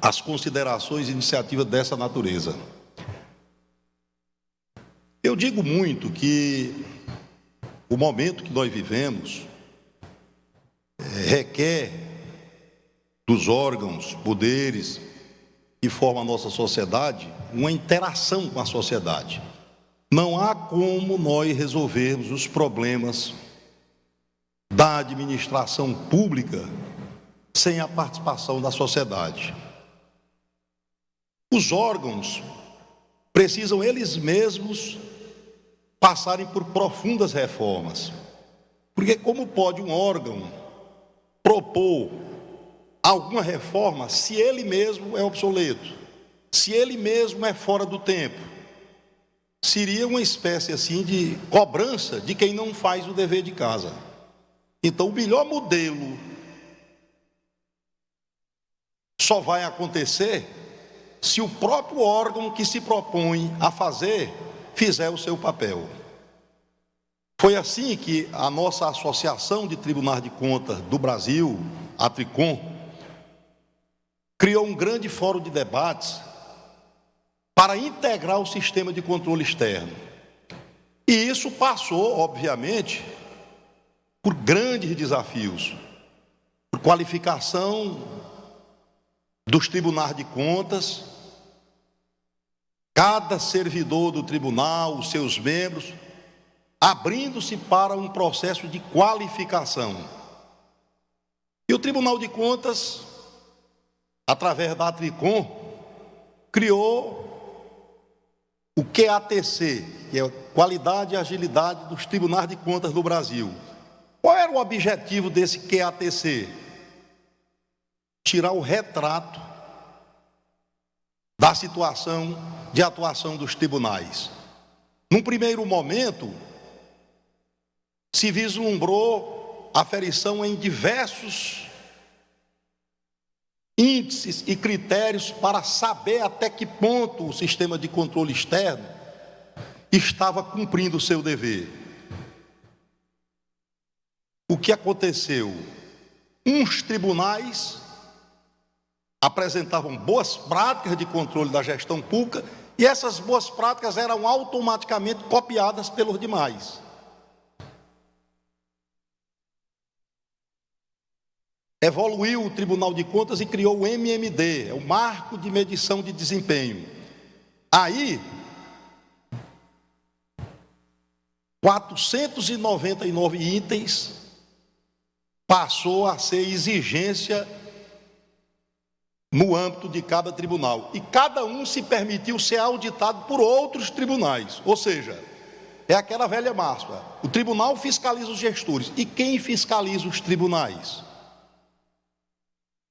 as considerações e iniciativas dessa natureza. Eu digo muito que o momento que nós vivemos requer dos órgãos, poderes que formam a nossa sociedade uma interação com a sociedade. Não há como nós resolvermos os problemas da administração pública sem a participação da sociedade. Os órgãos precisam eles mesmos passarem por profundas reformas. Porque como pode um órgão propor alguma reforma se ele mesmo é obsoleto, se ele mesmo é fora do tempo? Seria uma espécie assim de cobrança de quem não faz o dever de casa. Então o melhor modelo só vai acontecer se o próprio órgão que se propõe a fazer fizer o seu papel. Foi assim que a nossa Associação de Tribunais de Contas do Brasil, a Tricom, criou um grande fórum de debates para integrar o sistema de controle externo. E isso passou, obviamente, por grandes desafios, por qualificação dos tribunais de contas, cada servidor do tribunal, os seus membros, abrindo-se para um processo de qualificação. E o Tribunal de Contas, através da Tricom, criou o QATC, que é a Qualidade e Agilidade dos Tribunais de Contas do Brasil. Qual era o objetivo desse QATC? Tirar o retrato da situação de atuação dos tribunais. Num primeiro momento, se vislumbrou aferição em diversos índices e critérios para saber até que ponto o sistema de controle externo estava cumprindo o seu dever. O que aconteceu? Uns tribunais apresentavam boas práticas de controle da gestão pública e essas boas práticas eram automaticamente copiadas pelos demais. Evoluiu o Tribunal de Contas e criou o MMD, o Marco de Medição de Desempenho. Aí, 499 itens passou a ser exigência no âmbito de cada tribunal. E cada um se permitiu ser auditado por outros tribunais. Ou seja, é aquela velha máxima: o tribunal fiscaliza os gestores. E quem fiscaliza os tribunais?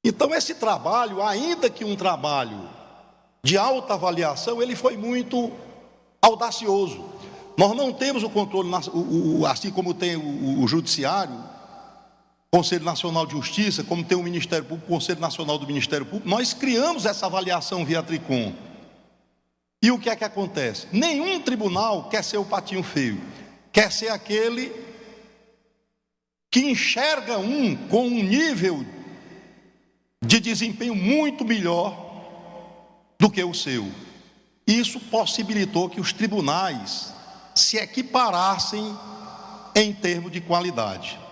Então esse trabalho, ainda que um trabalho de alta avaliação, ele foi muito audacioso. Nós não temos o controle, assim como tem o Judiciário, Conselho Nacional de Justiça, como tem o Ministério Público, o Conselho Nacional do Ministério Público. Nós criamos essa avaliação via Tricom. E o que é que acontece? Nenhum tribunal quer ser o patinho feio, quer ser aquele que enxerga com um nível de desempenho muito melhor do que o seu. Isso possibilitou que os tribunais se equiparassem em termos de qualidade.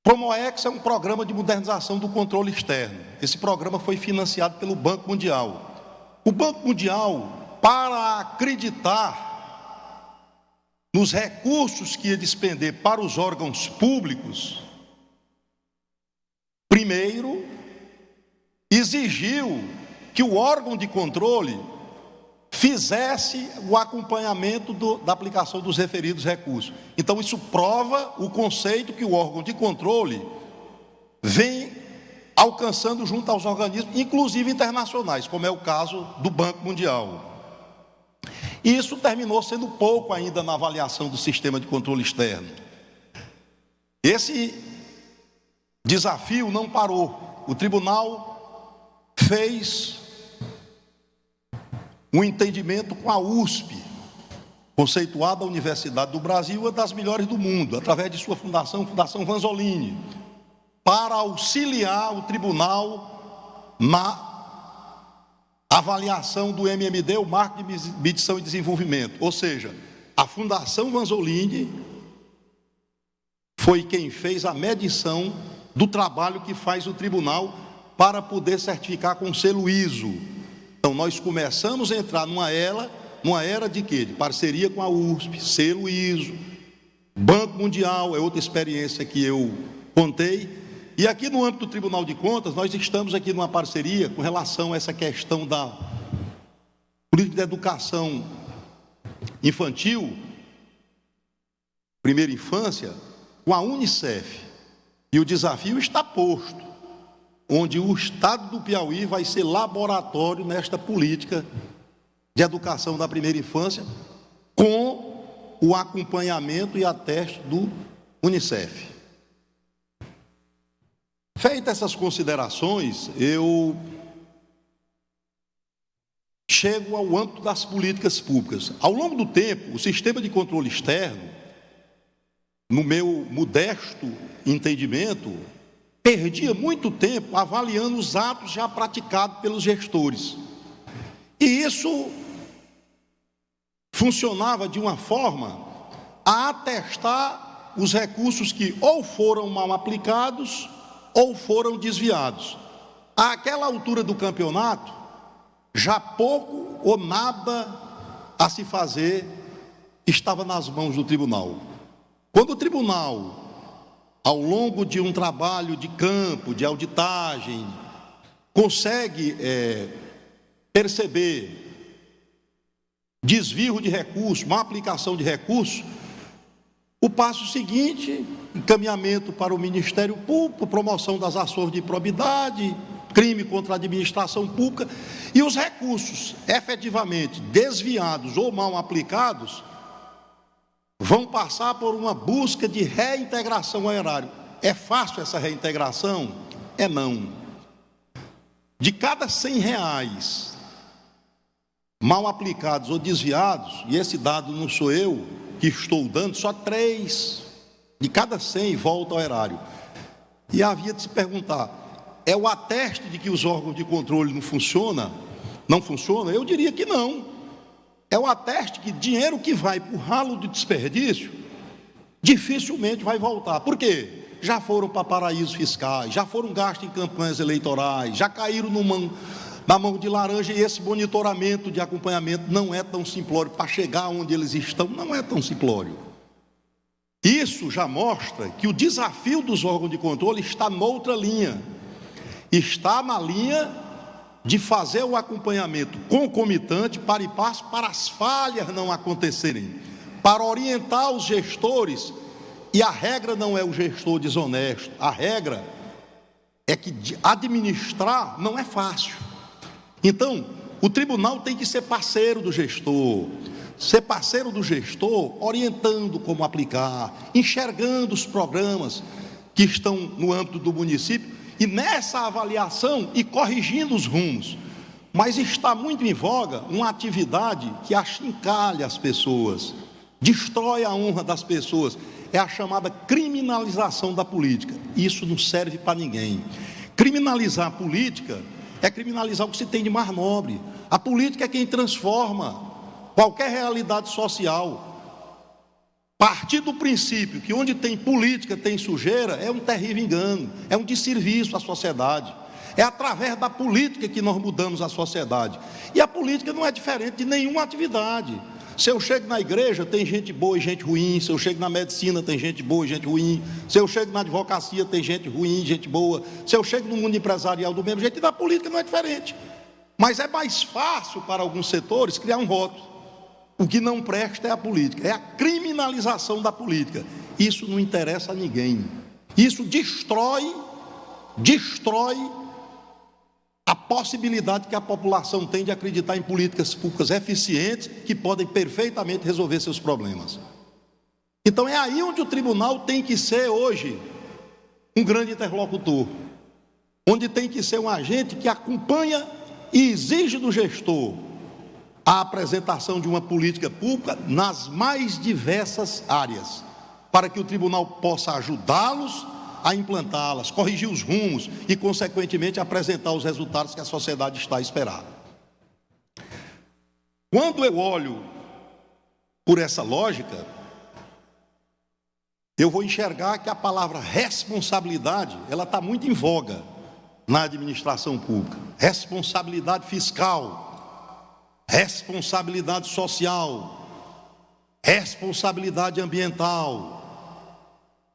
Promoex é um programa de modernização do controle externo. Esse programa foi financiado pelo Banco Mundial. O Banco Mundial, para acreditar nos recursos que ia despender para os órgãos públicos, primeiro exigiu que o órgão de controle fizesse o acompanhamento da aplicação dos referidos recursos. Então isso prova o conceito que o órgão de controle vem alcançando junto aos organismos, inclusive internacionais, como é o caso do Banco Mundial. E isso terminou sendo pouco ainda na avaliação do sistema de controle externo. Esse desafio não parou. O tribunal fez um entendimento com a USP, conceituada a Universidade do Brasil, uma das melhores do mundo, através de sua fundação, Fundação Vanzolini, para auxiliar o tribunal na avaliação do MMD, o Marco de Medição e Desenvolvimento. Ou seja, a Fundação Vanzolini foi quem fez a medição do trabalho que faz o tribunal para poder certificar com selo ISO. Então, nós começamos a entrar numa era de quê? De parceria com a USP, selo ISO, Banco Mundial, é outra experiência que eu contei. E aqui no âmbito do Tribunal de Contas, nós estamos aqui numa parceria com relação a essa questão da política de educação infantil, primeira infância, com a Unicef. E o desafio está posto, onde o Estado do Piauí vai ser laboratório nesta política de educação da primeira infância, com o acompanhamento e ateste do Unicef. Feitas essas considerações, eu chego ao âmbito das políticas públicas. Ao longo do tempo, o sistema de controle externo, no meu modesto entendimento, perdia muito tempo avaliando os atos já praticados pelos gestores. E isso funcionava de uma forma a atestar os recursos que ou foram mal aplicados ou foram desviados. Àquela altura do campeonato, já pouco ou nada a se fazer estava nas mãos do tribunal. Quando o tribunal, ao longo de um trabalho de campo, de auditagem, consegue perceber desvio de recursos, má aplicação de recursos, o passo seguinte, encaminhamento para o Ministério Público, promoção das ações de probidade, crime contra a administração pública, e os recursos efetivamente desviados ou mal aplicados vão passar por uma busca de reintegração ao erário. É fácil essa reintegração? É não. De cada R$100 mal aplicados ou desviados, e esse dado não sou eu que estou dando, só 3 de cada 100 volta ao erário. E havia de se perguntar, é o ateste de que os órgãos de controle não funcionam? Eu diria que não. É o ateste que dinheiro que vai para o ralo do desperdício dificilmente vai voltar. Por quê? Já foram para paraísos fiscais, já foram gastos em campanhas eleitorais, já caíram na mão de laranja, e esse monitoramento de acompanhamento não é tão simplório. Para chegar onde eles estão, não é tão simplório. Isso já mostra que o desafio dos órgãos de controle está noutra linha. Está na linha de fazer o acompanhamento concomitante, para e passo, para as falhas não acontecerem, para orientar os gestores. E a regra não é o gestor desonesto, a regra é que administrar não é fácil. Então, o tribunal tem que ser parceiro do gestor, orientando como aplicar, enxergando os programas que estão no âmbito do município, e nessa avaliação e corrigindo os rumos. Mas está muito em voga uma atividade que achincalha as pessoas, destrói a honra das pessoas, é a chamada criminalização da política. Isso não serve para ninguém. Criminalizar a política é criminalizar o que se tem de mais nobre. A política é quem transforma qualquer realidade social. Partir do princípio que onde tem política tem sujeira é um terrível engano, é um desserviço à sociedade. É através da política que nós mudamos a sociedade. E a política não é diferente de nenhuma atividade. Se eu chego na igreja, tem gente boa e gente ruim. Se eu chego na medicina, tem gente boa e gente ruim. Se eu chego na advocacia, tem gente ruim e gente boa. Se eu chego no mundo empresarial, do mesmo jeito. E na política não é diferente. Mas é mais fácil para alguns setores criar um rótulo. O que não presta é a política, é a criminalização da política. Isso não interessa a ninguém. Isso destrói a possibilidade que a população tem de acreditar em políticas públicas eficientes que podem perfeitamente resolver seus problemas. Então é aí onde o tribunal tem que ser hoje um grande interlocutor, onde tem que ser um agente que acompanha e exige do gestor a apresentação de uma política pública nas mais diversas áreas, para que o tribunal possa ajudá-los a implantá-las, corrigir os rumos e, consequentemente, apresentar os resultados que a sociedade está a esperar. Quando eu olho por essa lógica, eu vou enxergar que a palavra responsabilidade, ela está muito em voga na administração pública. Responsabilidade fiscal, responsabilidade social, responsabilidade ambiental,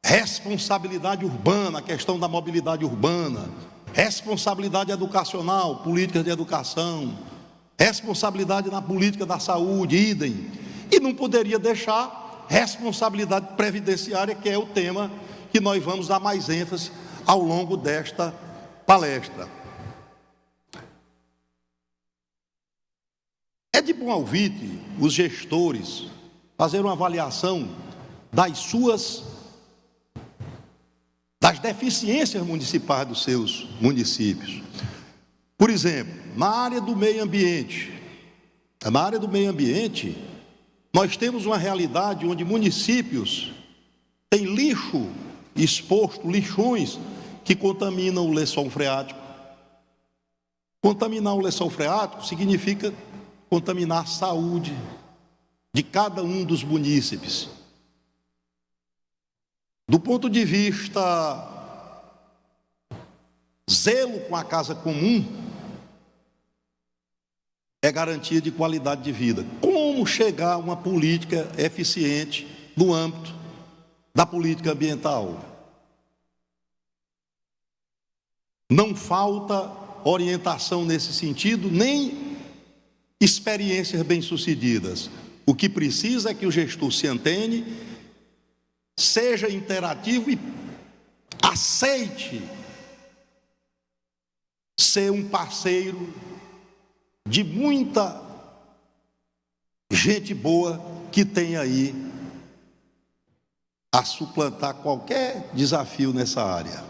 responsabilidade urbana, a questão da mobilidade urbana, responsabilidade educacional, políticas de educação, responsabilidade na política da saúde, idem. E não poderia deixar responsabilidade previdenciária, que é o tema que nós vamos dar mais ênfase ao longo desta palestra. É de bom alvite os gestores fazer uma avaliação das deficiências municipais dos seus municípios. Por exemplo, na área do meio ambiente, nós temos uma realidade onde municípios têm lixo exposto, lixões que contaminam o lençol freático. Contaminar o lençol freático significa contaminar a saúde de cada um dos munícipes. Do ponto de vista zelo com a casa comum, é garantia de qualidade de vida. Como chegar a uma política eficiente no âmbito da política ambiental? Não falta orientação nesse sentido, nem experiências bem-sucedidas. O que precisa é que o gestor se antene, seja interativo e aceite ser um parceiro de muita gente boa que tem aí a suplantar qualquer desafio nessa área.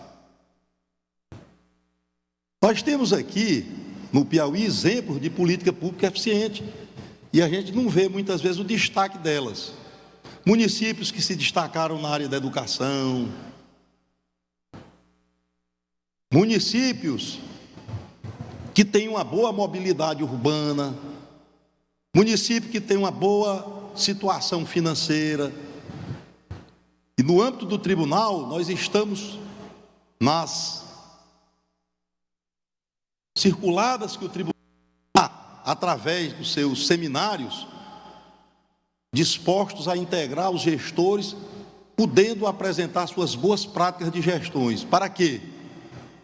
Nós temos aqui no Piauí exemplos de política pública eficiente e a gente não vê muitas vezes o destaque delas. Municípios que se destacaram na área da educação, municípios que têm uma boa mobilidade urbana, município que tem uma boa situação financeira. E no âmbito do tribunal, nós estamos nas circuladas que o tribunal, através dos seus seminários, dispostos a integrar os gestores, podendo apresentar suas boas práticas de gestões. Para quê?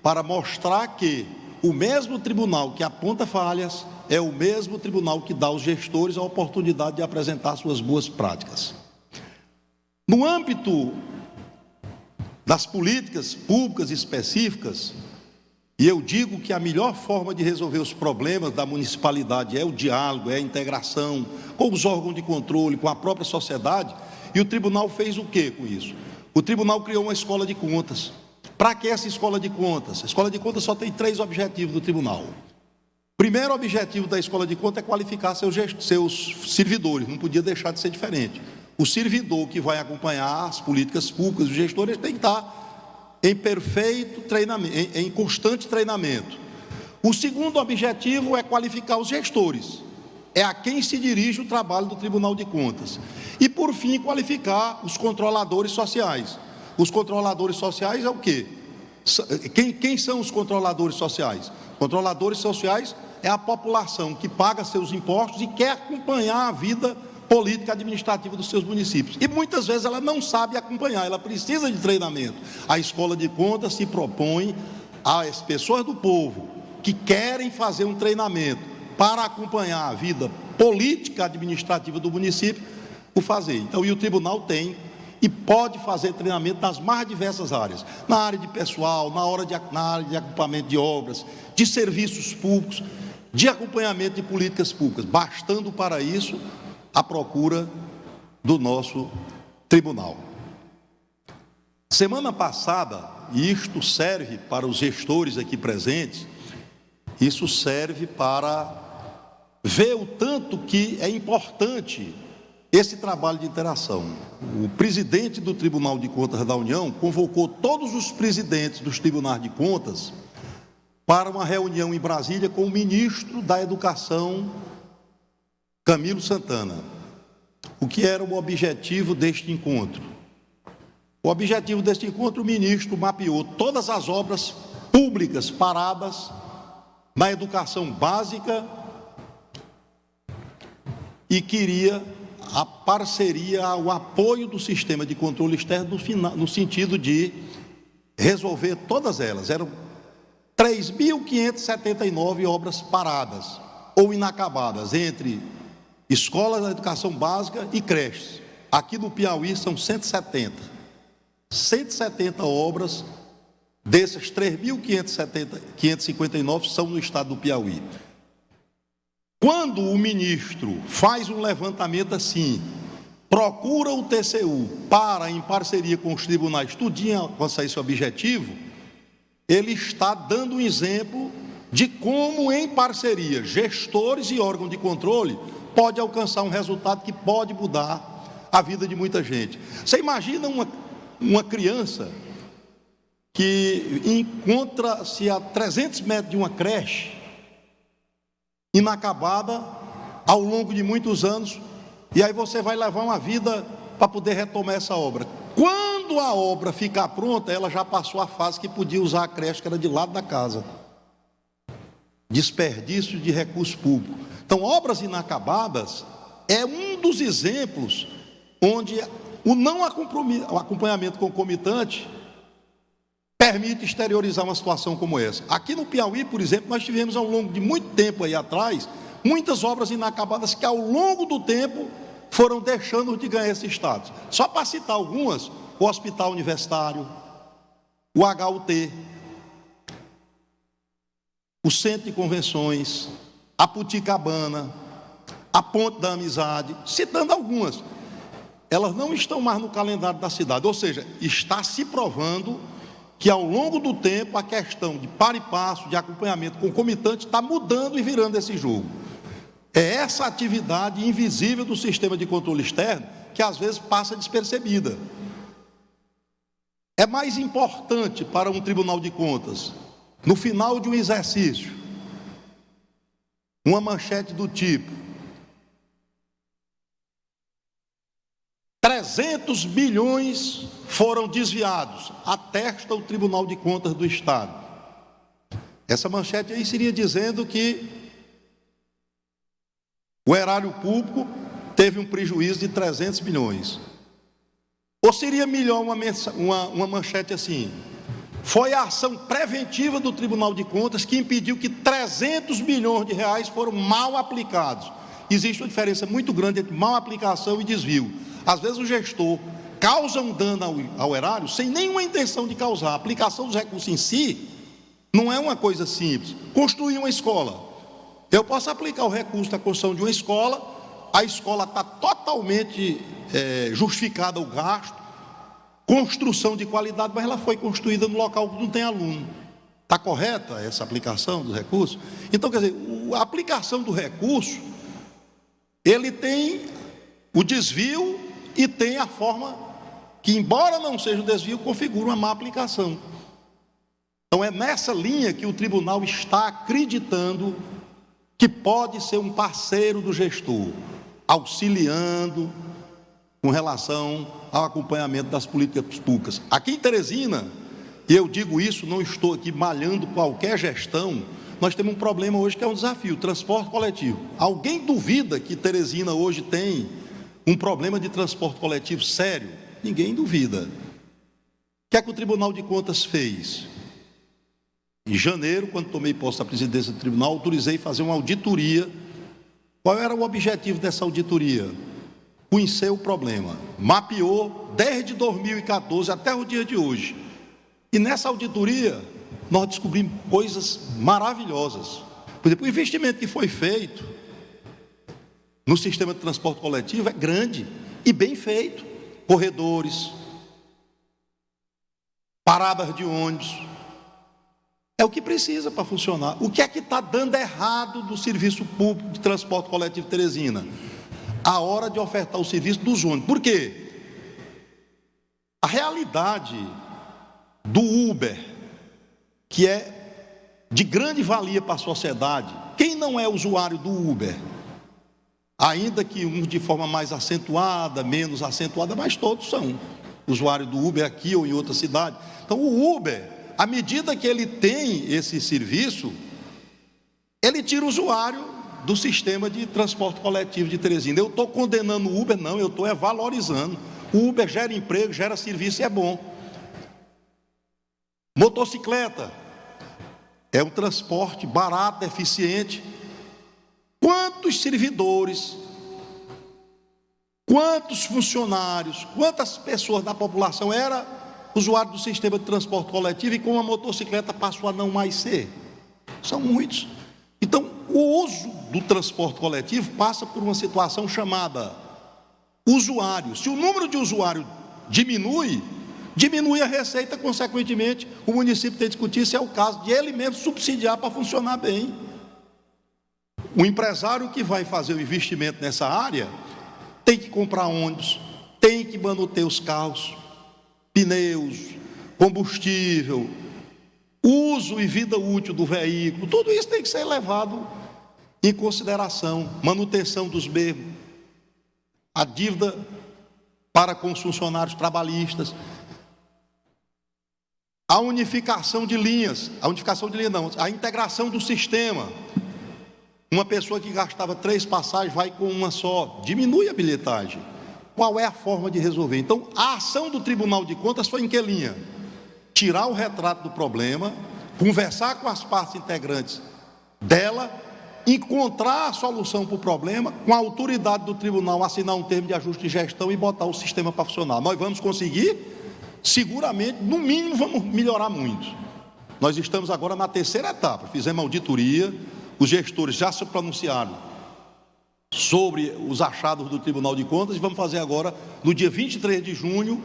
Para mostrar que o mesmo tribunal que aponta falhas é o mesmo tribunal que dá aos gestores a oportunidade de apresentar suas boas práticas. No âmbito das políticas públicas específicas, e eu digo que a melhor forma de resolver os problemas da municipalidade é o diálogo, é a integração com os órgãos de controle, com a própria sociedade, e o tribunal fez o quê com isso? O tribunal criou uma escola de contas. Para que essa escola de contas? A escola de contas só tem 3 objetivos do tribunal. Primeiro objetivo da escola de contas é qualificar seus servidores, não podia deixar de ser diferente. O servidor que vai acompanhar as políticas públicas, os gestores, tem que estar em perfeito treinamento, em constante treinamento. O segundo objetivo é qualificar os gestores, é a quem se dirige o trabalho do Tribunal de Contas. E por fim, qualificar os controladores sociais. Os controladores sociais é o quê? Quem são os controladores sociais? Controladores sociais é a população que paga seus impostos e quer acompanhar a vida política administrativa dos seus municípios. E muitas vezes ela não sabe acompanhar, ela precisa de treinamento. A escola de contas se propõe às pessoas do povo que querem fazer um treinamento para acompanhar a vida política administrativa do município, o fazer. Então, e o tribunal tem e pode fazer treinamento nas mais diversas áreas, na área de pessoal, na área de acompanhamento de obras, de serviços públicos, de acompanhamento de políticas públicas, bastando para isso a procura do nosso tribunal. Semana passada, e isto serve para os gestores aqui presentes, isso serve para ver o tanto que é importante esse trabalho de interação. O presidente do Tribunal de Contas da União convocou todos os presidentes dos tribunais de contas para uma reunião em Brasília com o ministro da Educação, Camilo Santana. O que era o objetivo deste encontro? O objetivo deste encontro, o ministro mapeou todas as obras públicas paradas na educação básica e queria a parceria, o apoio do sistema de controle externo no sentido de resolver todas elas. Eram 3.579 obras paradas ou inacabadas entre escolas da educação básica e creches. Aqui no Piauí são 170 obras, dessas 3.559 são no estado do Piauí. Quando o ministro faz um levantamento assim, procura o TCU para, em parceria com os tribunais, tudinho alcançar esse objetivo, ele está dando um exemplo de como, em parceria, gestores e órgãos de controle pode alcançar um resultado que pode mudar a vida de muita gente. Você imagina uma criança que encontra-se a 300 metros de uma creche, inacabada, ao longo de muitos anos, e aí você vai levar uma vida para poder retomar essa obra. Quando a obra ficar pronta, ela já passou a fase que podia usar a creche que era de lado da casa. Desperdício de recurso público. Então, obras inacabadas é um dos exemplos onde o não acompanhamento concomitante permite exteriorizar uma situação como essa. Aqui no Piauí, por exemplo, nós tivemos ao longo de muito tempo aí atrás, muitas obras inacabadas que ao longo do tempo foram deixando de ganhar esse status. Só para citar algumas, o Hospital Universitário, o HUT, o Centro de Convenções, a Puticabana, a Ponte da Amizade, citando algumas. Elas não estão mais no calendário da cidade, ou seja, está se provando que ao longo do tempo a questão de par e passo, de acompanhamento concomitante está mudando e virando esse jogo. É essa atividade invisível do sistema de controle externo que às vezes passa despercebida. É mais importante para um tribunal de contas, no final de um exercício, uma manchete do tipo: 300 bilhões foram desviados, atesta o Tribunal de Contas do Estado. Essa manchete aí seria dizendo que o erário público teve um prejuízo de 300 bilhões. Ou seria melhor uma manchete assim: foi a ação preventiva do Tribunal de Contas que impediu que 300 bilhões de reais foram mal aplicados. Existe uma diferença muito grande entre mal aplicação e desvio. Às vezes o gestor causa um dano ao erário sem nenhuma intenção de causar. A aplicação dos recursos em si não é uma coisa simples. Construir uma escola, eu posso aplicar o recurso da construção de uma escola, a escola está totalmente justificada o gasto, construção de qualidade, mas ela foi construída no local que não tem aluno. Está correta essa aplicação dos recursos? Então, quer dizer, a aplicação do recurso, ele tem o desvio e tem a forma que, embora não seja o desvio, configura uma má aplicação. Então é nessa linha que o tribunal está acreditando que pode ser um parceiro do gestor, auxiliando com relação ao acompanhamento das políticas públicas. Aqui em Teresina, e eu digo isso, não estou aqui malhando qualquer gestão, nós temos um problema hoje que é um desafio: transporte coletivo. Alguém duvida que Teresina hoje tem um problema de transporte coletivo sério? Ninguém duvida. O que é que o Tribunal de Contas fez? Em janeiro, quando tomei posse da presidência do tribunal, autorizei fazer uma auditoria. Qual era o objetivo dessa auditoria? Conhecer o problema. Mapeou desde 2014 até o dia de hoje. E nessa auditoria, nós descobrimos coisas maravilhosas. Por exemplo, o investimento que foi feito no sistema de transporte coletivo é grande e bem feito. Corredores, paradas de ônibus, é o que precisa para funcionar. O que é que está dando errado do serviço público de transporte coletivo Teresina? a hora de ofertar o serviço dos ônibus. Por quê? A realidade do Uber, que é de grande valia para a sociedade, quem não é usuário do Uber? Ainda que uns de forma mais acentuada, menos acentuada, mas todos são usuários do Uber aqui ou em outra cidade. Então o Uber, à medida que ele tem esse serviço, ele tira o usuário do sistema de transporte coletivo de Teresina. Eu estou condenando o Uber? Não, eu estou valorizando. O Uber gera emprego, gera serviço e é bom. Motocicleta é um transporte barato, eficiente. Quantos servidores, quantos funcionários, quantas pessoas da população era usuário do sistema de transporte coletivo e com a motocicleta passou a não mais ser? São muitos. Então, o uso do transporte coletivo passa por uma situação chamada usuário. Se o número de usuários diminui a receita, consequentemente, o município tem que discutir se é o caso de ele mesmo subsidiar para funcionar bem. O empresário que vai fazer o investimento nessa área tem que comprar ônibus, tem que manuter os carros, pneus, combustível, uso e vida útil do veículo, tudo isso tem que ser levado em consideração, manutenção dos mesmos, a dívida para com os funcionários trabalhistas, a unificação de linhas, a integração do sistema. Uma pessoa que gastava 3 passagens vai com uma só, diminui a bilhetagem. Qual é a forma de resolver? Então, a ação do Tribunal de Contas foi em que linha? Tirar o retrato do problema, conversar com as partes integrantes dela, encontrar a solução para o problema, com a autoridade do tribunal assinar um termo de ajuste de gestão e botar o sistema para funcionar. Nós vamos conseguir? Seguramente, no mínimo vamos melhorar muito. Nós estamos agora na 3ª etapa, fizemos auditoria, os gestores já se pronunciaram sobre os achados do Tribunal de Contas e vamos fazer agora, no dia 23 de junho,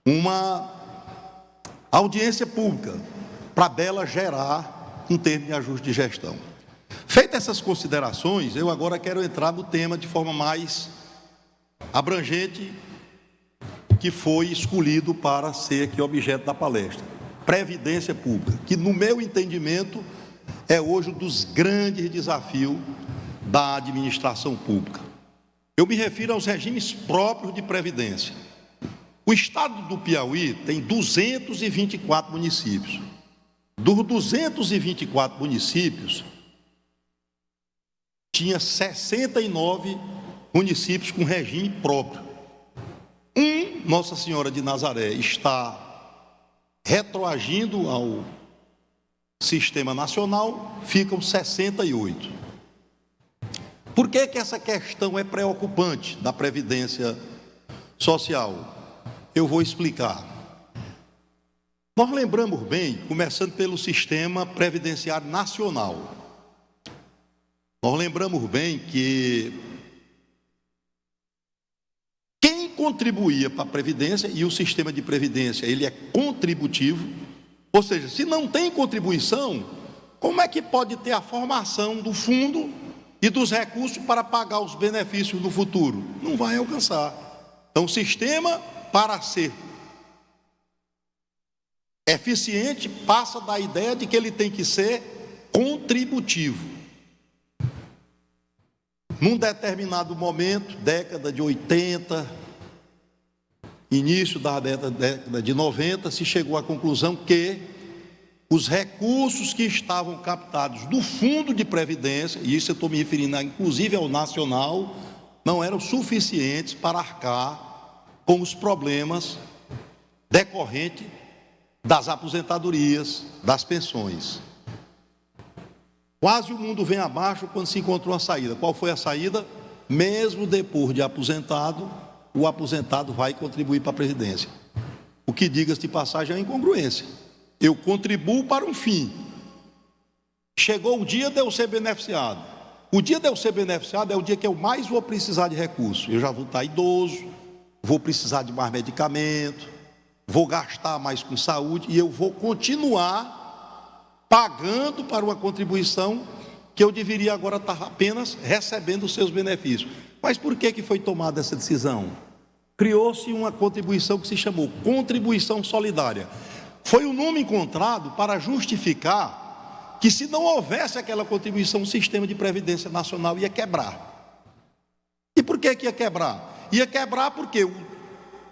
uma audiência pública para dela gerar um termo de ajuste de gestão. Feitas essas considerações, eu agora quero entrar no tema de forma mais abrangente, que foi escolhido para ser aqui objeto da palestra. Previdência pública, que no meu entendimento é hoje um dos grandes desafios da administração pública. Eu me refiro aos regimes próprios de previdência. O estado do Piauí tem 224 municípios. Dos 224 municípios, tinha 69 municípios com regime próprio. Nossa Senhora de Nazaré está retroagindo ao sistema nacional, ficam 68. Por que essa questão é preocupante da previdência social? Eu vou explicar. Nós lembramos bem, começando pelo sistema previdenciário nacional, nós lembramos bem que quem contribuía para a previdência, e o sistema de previdência ele é contributivo, ou seja, se não tem contribuição, como é que pode ter a formação do fundo e dos recursos para pagar os benefícios no futuro? Não vai alcançar. Então, o sistema, para ser eficiente, passa da ideia de que ele tem que ser contributivo. Num determinado momento, década de 80, início da década de 90, se chegou à conclusão que os recursos que estavam captados do fundo de previdência, e isso eu estou me referindo inclusive ao nacional, não eram suficientes para arcar com os problemas decorrentes das aposentadorias, das pensões. Quase o mundo vem abaixo quando se encontrou uma saída. Qual foi a saída? Mesmo depois de aposentado, o aposentado vai contribuir para a Previdência. O que, diga-se de passagem, é incongruência. Eu contribuo para um fim. Chegou o dia de eu ser beneficiado. O dia de eu ser beneficiado é o dia que eu mais vou precisar de recursos. Eu já vou estar idoso, vou precisar de mais medicamento, vou gastar mais com saúde e eu vou continuar pagando para uma contribuição que eu deveria agora estar apenas recebendo os seus benefícios. Mas por que foi tomada essa decisão? Criou-se uma contribuição que se chamou contribuição solidária. Foi o nome encontrado para justificar que, se não houvesse aquela contribuição, o sistema de previdência nacional ia quebrar. E por que ia quebrar? Ia quebrar porque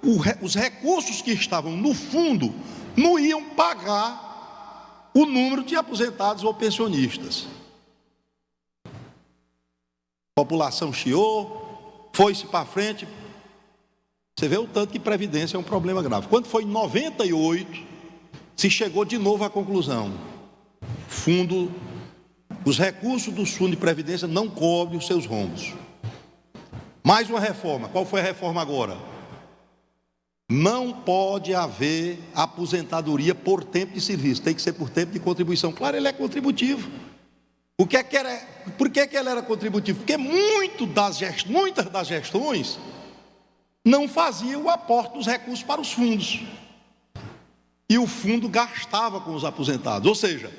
os recursos que estavam no fundo não iam pagar o número de aposentados ou pensionistas. A população chiou, foi-se para frente. Você vê o tanto que previdência é um problema grave. Quando foi em 98, se chegou de novo à conclusão: os recursos do fundo de previdência não cobrem os seus rombos. Mais uma reforma. Qual foi a reforma agora? Não pode haver aposentadoria por tempo de serviço, tem que ser por tempo de contribuição. Claro, ele é contributivo. Por que ele era contributivo? Porque muitas das gestões não faziam o aporte dos recursos para os fundos. E o fundo gastava com os aposentados. Ou seja,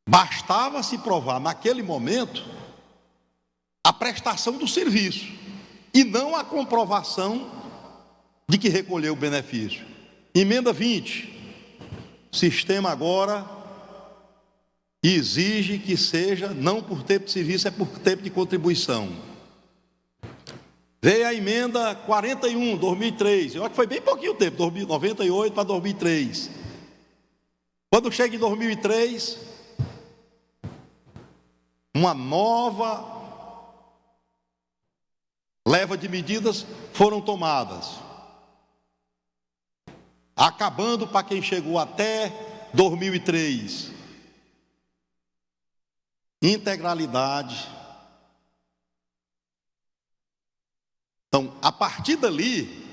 bastava se provar naquele momento a prestação do serviço e não a comprovação de que recolheu o benefício. Emenda 20. Sistema agora exige que seja não por tempo de serviço, é por tempo de contribuição. Veio a emenda 41, 2003. Eu acho que foi bem pouquinho tempo, 98 para 2003. Quando chega em 2003, uma nova leva de medidas foram tomadas, acabando para quem chegou até 2003, integralidade. Então, a partir dali,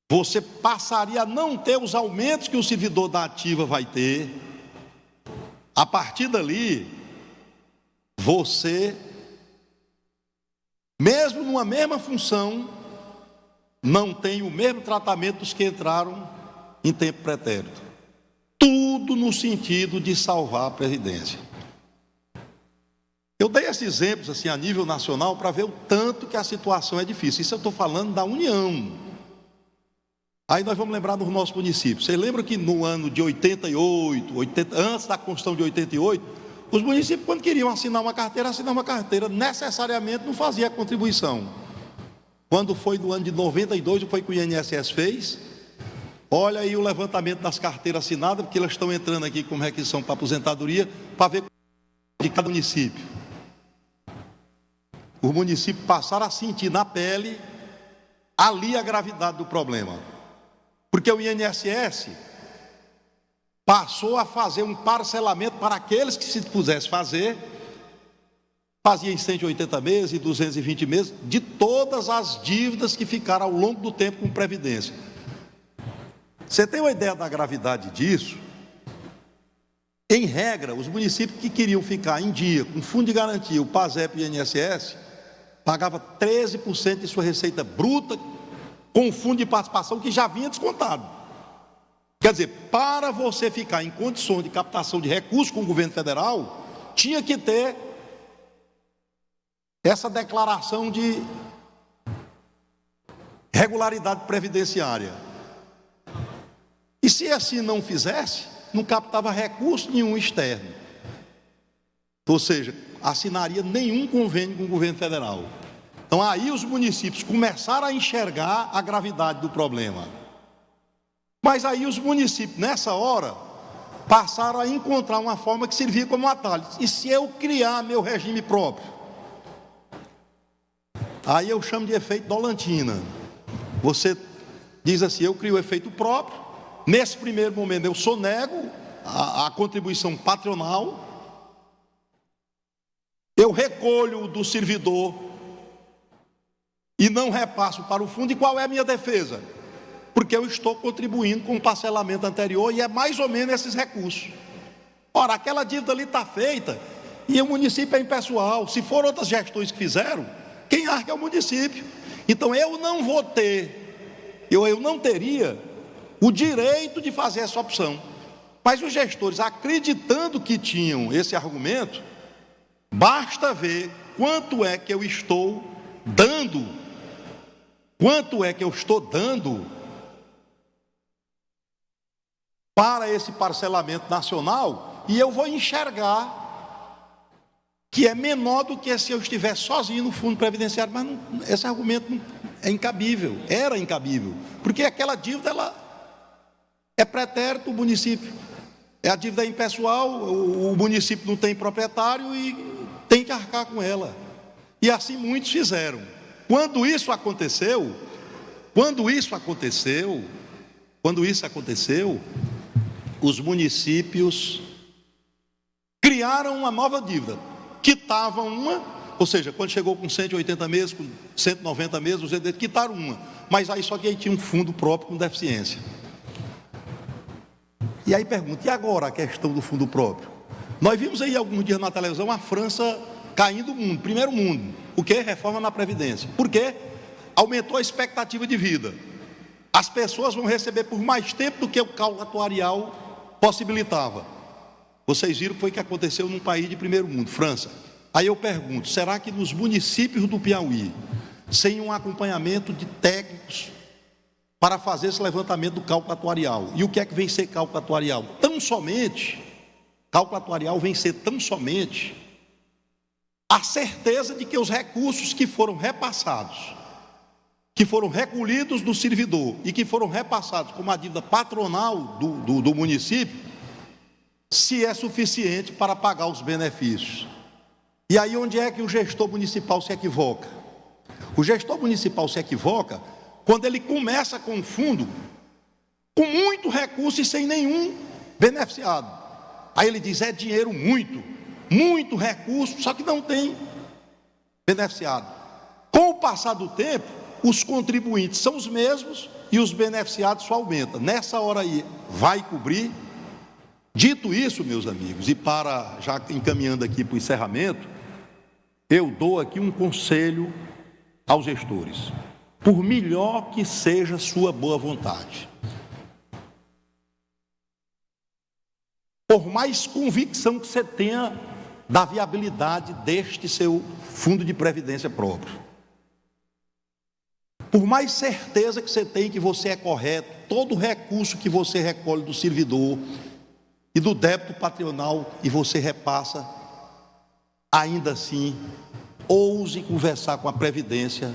você passaria a não ter os aumentos que o servidor da ativa vai ter. A partir dali, você, mesmo numa mesma função, não tem o mesmo tratamento dos que entraram em tempo pretérito. Tudo no sentido de salvar a Previdência. Eu dei esses exemplos assim a nível nacional para ver o tanto que a situação é difícil. Isso eu estou falando da União. Aí nós vamos lembrar dos nossos municípios. Vocês lembram que no ano de 88, antes da Constituição de 88, os municípios, quando queriam assinar uma carteira, necessariamente não fazia a contribuição. Quando foi no ano de 92, foi que o INSS fez. Olha aí o levantamento das carteiras assinadas, porque elas estão entrando aqui como requisição para aposentadoria, para ver de cada município. Os municípios passaram a sentir na pele ali a gravidade do problema. Porque o INSS passou a fazer um parcelamento para aqueles que se pudesse fazer, fazia em 180 meses e 220 meses, de todas as dívidas que ficaram ao longo do tempo com Previdência. Você tem uma ideia da gravidade disso? Em regra, os municípios que queriam ficar em dia com Fundo de Garantia, o PASEP e o INSS, pagava 13% de sua receita bruta com o fundo de participação que já vinha descontado. Quer dizer, para você ficar em condições de captação de recursos com o governo federal, tinha que ter essa declaração de regularidade previdenciária. E se assim não fizesse, não captava recurso nenhum externo. Ou seja, assinaria nenhum convênio com o governo federal. Então aí os municípios começaram a enxergar a gravidade do problema. Mas aí os municípios, nessa hora, passaram a encontrar uma forma que servia como atalho. E se eu criar meu regime próprio? Aí eu chamo de efeito Dolantina. Você diz assim: eu crio o efeito próprio. Nesse primeiro momento eu sonego a contribuição patronal, eu recolho do servidor e não repasso para o fundo. E qual é a minha defesa? Porque eu estou contribuindo com o parcelamento anterior e é mais ou menos esses recursos. Ora, aquela dívida ali está feita e o município é impessoal. Se for outras gestões que fizeram, quem arca é o município. Então eu não vou ter, eu não teria o direito de fazer essa opção. Mas os gestores, acreditando que tinham esse argumento, Basta ver quanto é que eu estou dando, para esse parcelamento nacional, e eu vou enxergar que é menor do que se eu estivesse sozinho no fundo previdenciário. Mas não, esse argumento é incabível, era incabível, porque aquela dívida, ela é pretérito, o município, a dívida é impessoal, o município não tem proprietário e tem que arcar com ela. E assim muitos fizeram. Quando isso aconteceu, os municípios criaram uma nova dívida, quitavam uma, ou seja, quando chegou com 180 meses, com 190 meses, os quitaram uma, mas aí só que aí tinha um fundo próprio com deficiência. E aí pergunta, e agora a questão do fundo próprio? Nós vimos aí alguns dias na televisão a França caindo o mundo, primeiro mundo. O que? Reforma na Previdência. Por quê? Aumentou a expectativa de vida. As pessoas vão receber por mais tempo do que o cálculo atuarial possibilitava. Vocês viram o que foi que aconteceu num país de primeiro mundo, França. Aí eu pergunto, será que nos municípios do Piauí, sem um acompanhamento de técnicos para fazer esse levantamento do cálculo atuarial? E o que é que vem ser cálculo atuarial? Cálculo atuarial vem ser tão somente a certeza de que os recursos que foram repassados, que foram recolhidos do servidor e que foram repassados como a dívida patronal do município, se é suficiente para pagar os benefícios. E aí onde é que o gestor municipal se equivoca? O gestor municipal se equivoca quando ele começa com um fundo com muito recurso e sem nenhum beneficiado. Aí ele diz, é dinheiro muito recurso, só que não tem beneficiado. Com o passar do tempo, os contribuintes são os mesmos e os beneficiados só aumentam. Nessa hora aí, vai cobrir? Dito isso, meus amigos, e para já encaminhando aqui para o encerramento, eu dou aqui um conselho aos gestores. Por melhor que seja sua boa vontade, por mais convicção que você tenha da viabilidade deste seu fundo de previdência próprio, por mais certeza que você tem que você é correto, todo o recurso que você recolhe do servidor e do débito patronal e você repassa, ainda assim, ouse conversar com a Previdência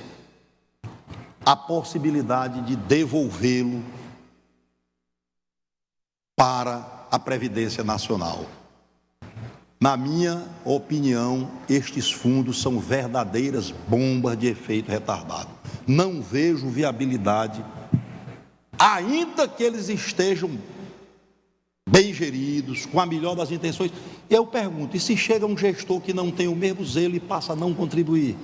a possibilidade de devolvê-lo para a Previdência Nacional. Na minha opinião, estes fundos são verdadeiras bombas de efeito retardado. Não vejo viabilidade, ainda que eles estejam bem geridos, com a melhor das intenções. Eu pergunto, e se chega um gestor que não tem o mesmo zelo e passa a não contribuir?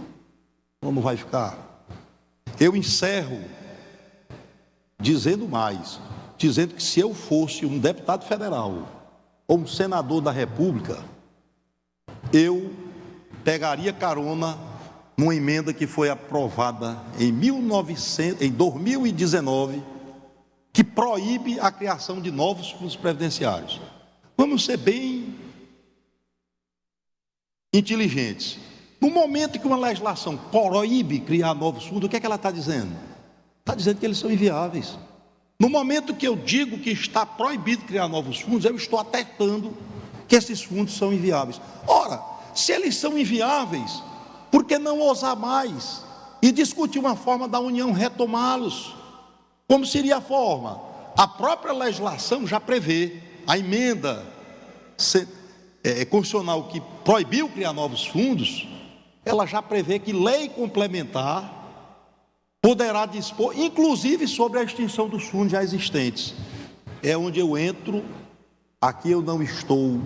Como vai ficar? Eu encerro dizendo mais, dizendo que se eu fosse um deputado federal ou um senador da República, eu pegaria carona numa emenda que foi aprovada em 2019, que proíbe a criação de novos fundos previdenciários. Vamos ser bem inteligentes. No momento que uma legislação proíbe criar novos fundos, o que é que ela está dizendo? Está dizendo que eles são inviáveis. No momento que eu digo que está proibido criar novos fundos, eu estou atestando que esses fundos são inviáveis. Ora, se eles são inviáveis, por que não ousar mais e discutir uma forma da União retomá-los? Como seria a forma? A própria legislação já prevê, a emenda constitucional que proibiu criar novos fundos, ela já prevê que lei complementar poderá dispor, inclusive sobre a extinção dos fundos já existentes. É onde eu entro, aqui eu não estou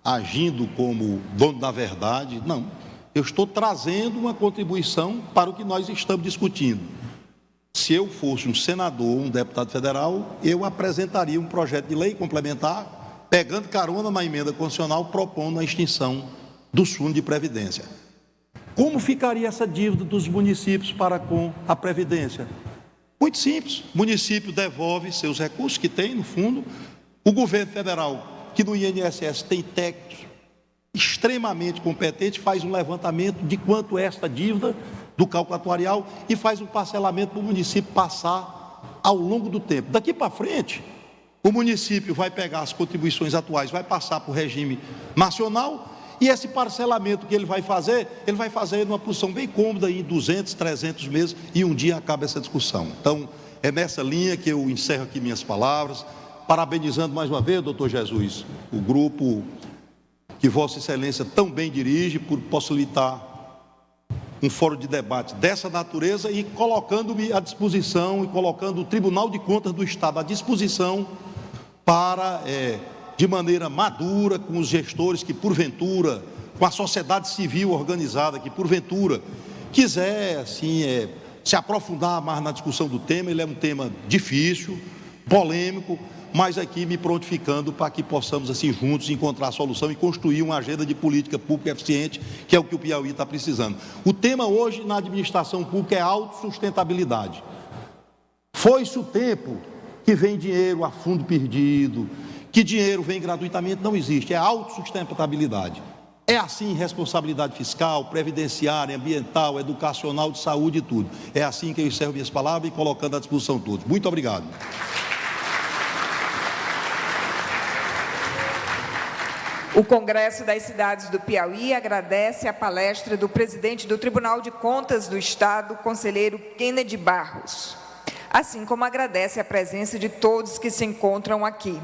agindo como dono da verdade, não. Eu estou trazendo uma contribuição para o que nós estamos discutindo. Se eu fosse um senador, um deputado federal, eu apresentaria um projeto de lei complementar, pegando carona na emenda constitucional, propondo a extinção dos fundos de previdência. Como ficaria essa dívida dos municípios para com a Previdência? Muito simples, o município devolve seus recursos que tem no fundo, o governo federal, que no INSS tem técnicos extremamente competente, faz um levantamento de quanto é esta dívida do cálculo atuarial e faz um parcelamento para o município passar ao longo do tempo. Daqui para frente, o município vai pegar as contribuições atuais, vai passar para o regime nacional, e esse parcelamento que ele vai fazer numa posição bem cômoda, em 200, 300 meses, e um dia acaba essa discussão. Então, é nessa linha que eu encerro aqui minhas palavras, parabenizando mais uma vez, doutor Jesus, o grupo que Vossa Excelência tão bem dirige, por possibilitar um fórum de debate dessa natureza e colocando-me à disposição e colocando o Tribunal de Contas do Estado à disposição para, de maneira madura, com os gestores que porventura, com a sociedade civil organizada que porventura quiser assim, se aprofundar mais na discussão do tema. Ele é um tema difícil, polêmico, mas aqui me prontificando para que possamos assim juntos encontrar a solução e construir uma agenda de política pública eficiente, que é o que o Piauí está precisando. O tema hoje na administração pública é autossustentabilidade. Foi-se o tempo que vem dinheiro a fundo perdido, que dinheiro vem gratuitamente, não existe, é autossustentabilidade. É assim responsabilidade fiscal, previdenciária, ambiental, educacional, de saúde e tudo. É assim que eu encerro minhas palavras e colocando à disposição de todos. Muito obrigado. O Congresso das Cidades do Piauí agradece a palestra do presidente do Tribunal de Contas do Estado, conselheiro Kennedy Barros, assim como agradece a presença de todos que se encontram aqui.